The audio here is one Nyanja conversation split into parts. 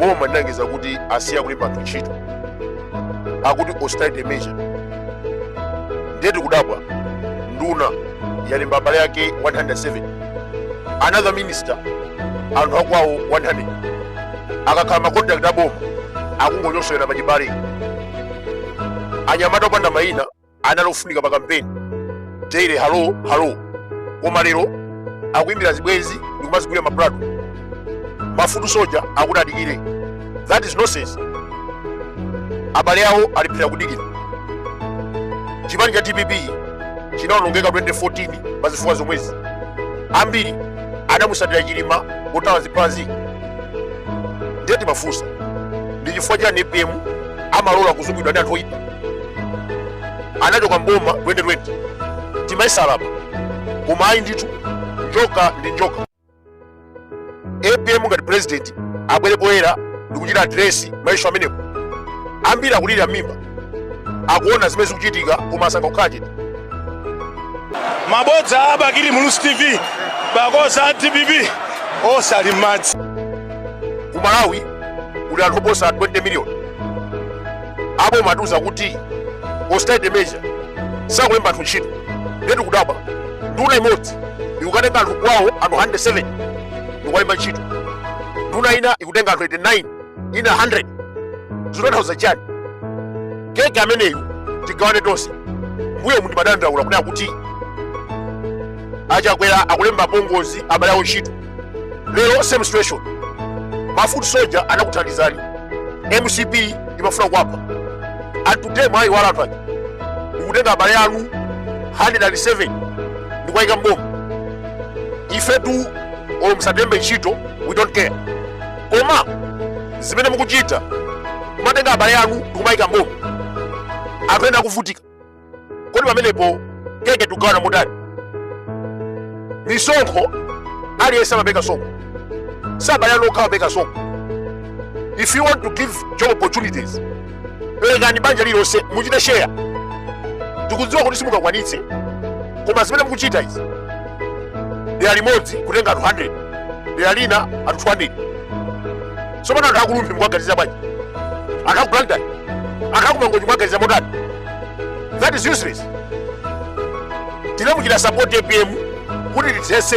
boma linangeza kuti asiya kulemba anthu ntchito akuti austerity measure. Ndiye tikudabwa nduna yalemba abale yake 107, another minister anthu akwawo 100, akakhala macontract aboma akungonyosera pachibale. Anyamata opanda mayina analofunika pa kampeni teire halo koma lero akuimbira zibwezi ndikumazigulira maprado. Mafutu soja akuti adikire. That is nonsense. Abale yawo alipira kudikira. Chipani cha TPP chinaonongeka 2014 pazifuwa zomwezi. Ambiri adamusatira chilima kutawa zipazi. Ndiye timafunsa ndi chifukwa chani EPM amalola kuzungidwa ndi anthu oyipa. Anachoka mboma 2020 timaisalapa koma ayi ndithu njoka ndi njoka. EPM ngati president abwere poyera ndikuchita address maisha amenepo. Ambiri akulira mimba akuona zimene zikuchitika koma asankha kukhachi. Mabodza abakiri mu TV bakoza TPP osali madzi. Ku Malawi kuli anthu oposa 20 million. Abo matuza kuti austerity measure sakulemba anthu ntchito. Ndiye tikudabwa nduna imodzi ikukatenga anthu kwawo anthu 107 ndikulemba ntchito. Nduna ina ikutenga anthu 89 ina 100. Zinotanthauza chani? Keke ameneyu tigawane tonse. Mbuye mundi madandaula kunena kuti achakwera akulemba pongozi abale awo ntchito. Lero same situation. Mafutu soja anakuthandizani. MCP imafuna kuwapa. And today mwayi wala anthu aja ndikutenga abale anu 107 ndikuwayika mboma. Ifetu olo musatembe ntchito, we don't care. Koma zimene mukuchita kumatenga abale anu ndikumayika mboma, anthu ena akuvutika. Kodi pamenepo keke tugawana motani? Misonkho aliyense amapeka sonkho, sabale anu okhawa apeka sonkho. If you want to give job opportunities, perekani banja lilonse muchite share. Tikudziwa kuti simungakwanitse koma zimene mukuchita izi dera limodzi kutenga anthu 100, dera lina anthu 200. Sopano anthu akulumpi mukuagatiza bwanji? Akakuplantani akakumangoji mukuagatiza motani? That is useless. Tinamuchita support EPM kuti litsese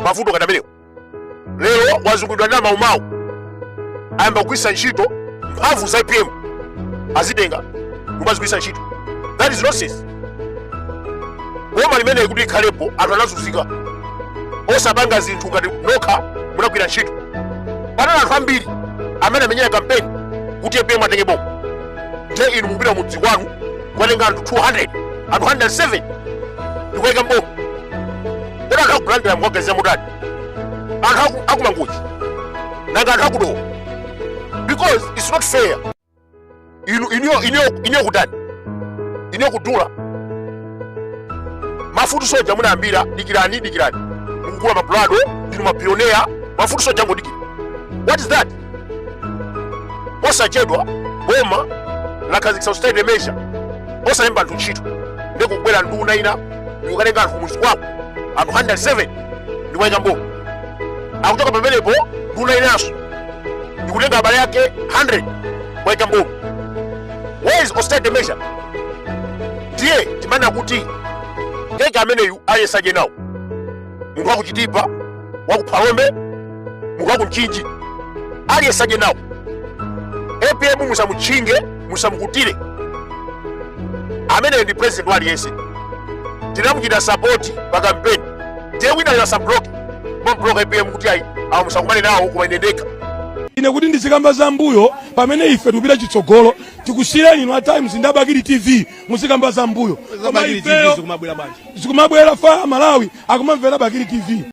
mavuto ngati amenewo. Lero wazungulidwa ndi maumau ayamba kugwiritsa ntchito mphamvu za EPM azitenga kumazigwiritsa ntchito. That is nonsense. Boma limene kuti ikhalepo anthu anazunzika osapanga zinthu ngati nokha munagwira ntchito. Panali anthu ambiri amene amenyera kampeni kuti EPM atenge boma. Ndiye inu mupita mudzi kwanu kukatenga anthu 200, anthu 107 ndikuwayika mboma. Kodi anthu akulandira mukuagazira motani? Anthu akumangoji nanga anthu akudowa. Because it's not fair. Iniyo kutani? Iniyo kudula. Mafutu soja munayambira dikirani. Mukugula maplado ndinu mapionea, mafutu soja ngodikira. What is that? Osachedwa boma lakhazikitsa austerity measure osalemba anthu ntchito. Ndiye kubwera nduna ina ikukatenga anthu kumudzi kwako anthu 107 ndikuwayika mboma. Akuchoka pamenepo nduna inanso ikutenga abale yake 100 kuwayika mboma. Where is austerity measure? Ndiye timanena kuti keke ameneyu aliyesaje nawo. Munthu wakuchitipa, wakuphalombe, munthu wakunchinji aliyesaje nawo. EPM musamutchinge, musamukutire. Ameneyo ndi president waliyese. Tinamuchita support pa kampeni. Ndiye wina yasabloke. Mbloka EPM kuti ayi awo musakumane nawo kumayendeka. Ine kuti ndizikamba za mbuyo pamene ife tupita chitsogolo tikusiyeni ino Times ndi Abakiri TV muzikamba za mbuyo. Abakiri TV zikumabwera bwanji? Zikumabwera fa Malawi akumamvera Abakiri TV.